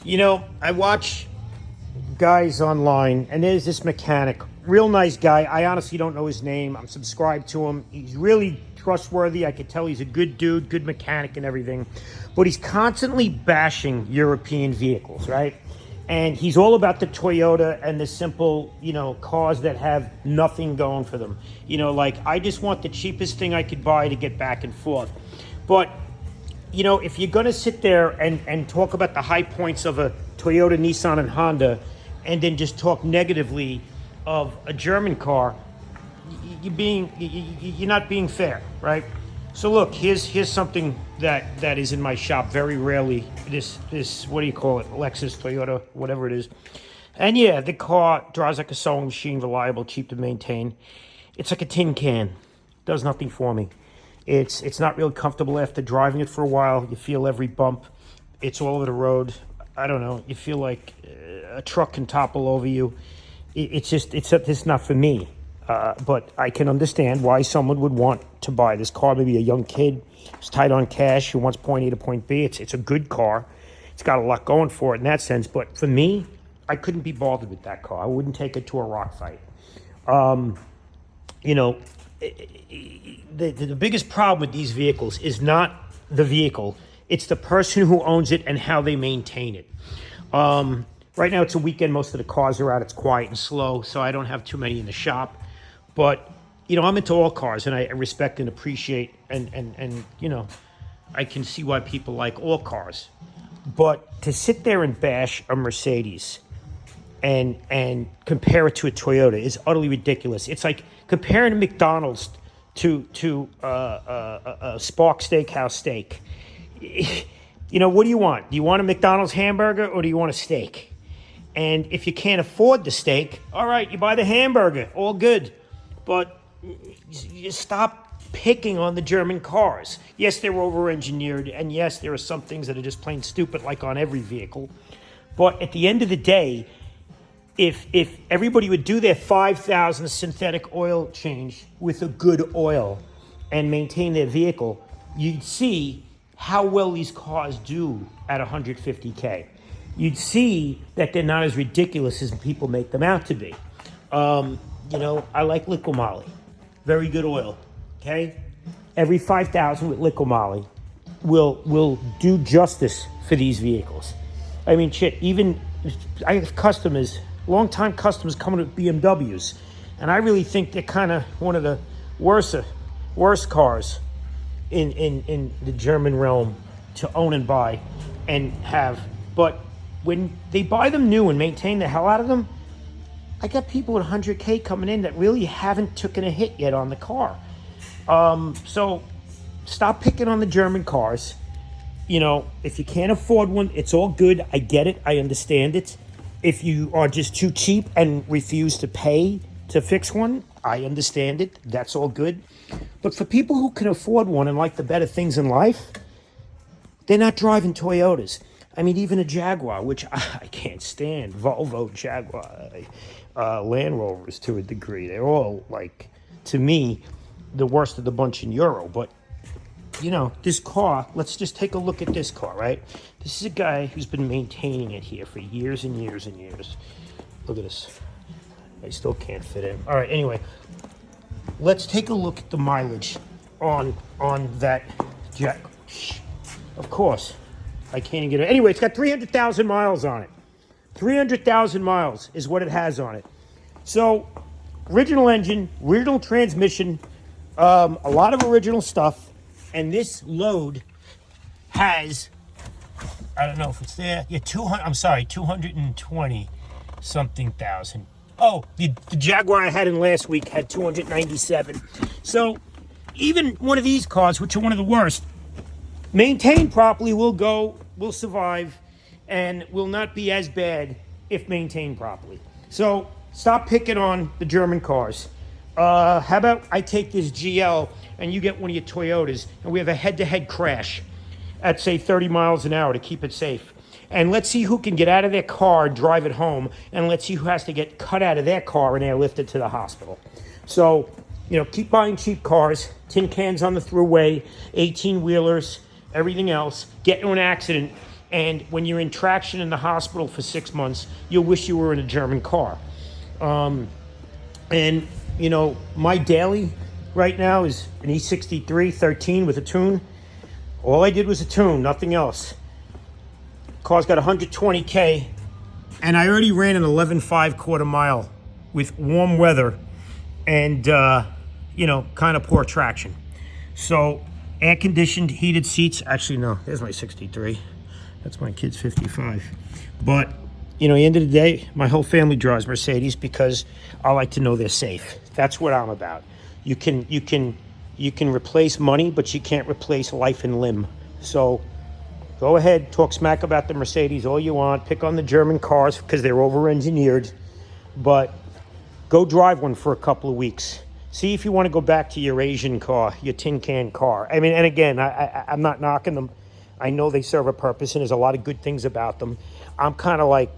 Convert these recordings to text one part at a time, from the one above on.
You know, I watch guys online, and there's this mechanic, real nice guy. I honestly don't know his name. I'm subscribed to him. He's really trustworthy. I could tell he's a good dude, good mechanic and everything. But he's constantly bashing European vehicles, right? And he's all about the Toyota and the simple, cars that have nothing going for them. Like, I just want the cheapest thing I could buy to get back and forth. But if you're going to sit there and talk about the high points of a Toyota, Nissan, and Honda, and then just talk negatively of a German car, you're not being fair, right? So look, here's something that is in my shop very rarely. This what do you call it? Lexus, Toyota, whatever it is. And yeah, the car drives like a sewing machine, reliable, cheap to maintain. It's like a tin can. Does nothing for me. It's not really comfortable after driving it for a while. You feel every bump. It's all over the road. I don't know. You feel like a truck can topple over you. It's not for me. But I can understand why someone would want to buy this car. Maybe a young kid who's tight on cash who wants point A to point B. It's a good car. It's got a lot going for it in that sense. But for me, I couldn't be bothered with that car. I wouldn't take it to a rock fight. The biggest problem with these vehicles is not the vehicle. It's the person who owns it and how they maintain it. Right now it's a weekend. Most of the cars are out. It's quiet and slow, so I don't have too many in the shop. But, I'm into all cars, and I respect and appreciate, and I can see why people like all cars. But to sit there and bash a Mercedes and compare it to a Toyota is utterly ridiculous. It's like comparing a McDonald's to a Spark Steakhouse steak. What do you want? Do you want a McDonald's hamburger or do you want a steak? And if you can't afford the steak, all right, you buy the hamburger, all good. But you stop picking on the German cars. Yes, they're over-engineered, and yes, there are some things that are just plain stupid, like on every vehicle. But at the end of the day, if everybody would do their 5,000 synthetic oil change with a good oil and maintain their vehicle, you'd see how well these cars do at 150K. You'd see that they're not as ridiculous as people make them out to be. I like liquid moly. Very good oil, okay? Every 5,000 with liquid moly will do justice for these vehicles. I mean, shit, even I have customers, long-time customers coming with BMWs, and I really think they're kind of one of the worst cars in the German realm to own and buy and have. But when they buy them new and maintain the hell out of them, I got people with 100K coming in that really haven't taken a hit yet on the car. So stop picking on the German cars. If you can't afford one, it's all good. I get it. I understand it. If you are just too cheap and refuse to pay to fix one, I understand it. That's all good. But for people who can afford one and like the better things in life, they're not driving Toyotas. I mean, even a Jaguar, which I can't stand, Volvo, Jaguar, Land Rovers to a degree. They're all, like, to me, the worst of the bunch in Euro. But, this car, let's just take a look at this car, right? This is a guy who's been maintaining it here for years and years and years. Look at this. I still can't fit in. All right, anyway, let's take a look at the mileage on that Jaguar. Of course. I can't even get it. Anyway, it's got 300,000 miles on it. 300,000 miles is what it has on it. So, original engine, original transmission, a lot of original stuff. And this load has, I don't know if it's there. Yeah, 220 something thousand. Oh, the Jaguar I had in last week had 297. So, even one of these cars, which are one of the worst, maintained properly, will survive, and will not be as bad if maintained properly. So stop picking on the German cars. How about I take this GL and you get one of your Toyotas, and we have a head-to-head crash at, say, 30 miles an hour to keep it safe. And let's see who can get out of their car, drive it home, and let's see who has to get cut out of their car and airlifted to the hospital. So, keep buying cheap cars, tin cans on the throughway, 18-wheelers, everything else, get into an accident, And when you're in traction in the hospital for 6 months, you'll wish you were in a German car. And, you know, my daily right now is an E63 13 with a tune. All I did was a tune, nothing else. Car's got 120K, and I already ran an 11.5 quarter mile with warm weather and, you know, kind of poor traction. So, air conditioned, heated seats. Actually, no, there's my 63. That's my kid's 55. But, you know, at the end of the day, my whole family drives Mercedes because I like to know they're safe. That's what I'm about. You can replace money, but you can't replace life and limb. So go ahead, talk smack about the Mercedes all you want. Pick on the German cars because they're over-engineered. But go drive one for a couple of weeks. See if you want to go back to your Asian car, your tin can car. I mean, and again, I'm not knocking them. I know they serve a purpose, and there's a lot of good things about them. I'm kind of like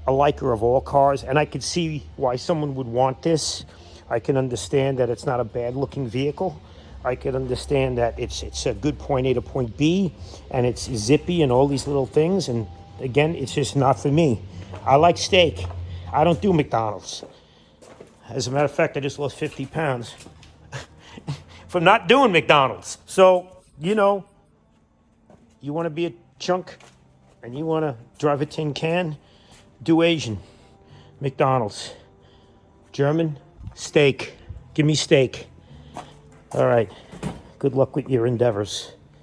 a liker of all cars, and I could see why someone would want this. I can understand that it's not a bad-looking vehicle. I can understand that it's a good point A to point B, and it's zippy and all these little things. And again, it's just not for me. I like steak. I don't do McDonald's. As a matter of fact, I just lost 50 pounds from not doing McDonald's. So, you know, you want to be a chunk and you want to drive a tin can, do Asian. McDonald's. German, steak. Give me steak. All right. Good luck with your endeavors.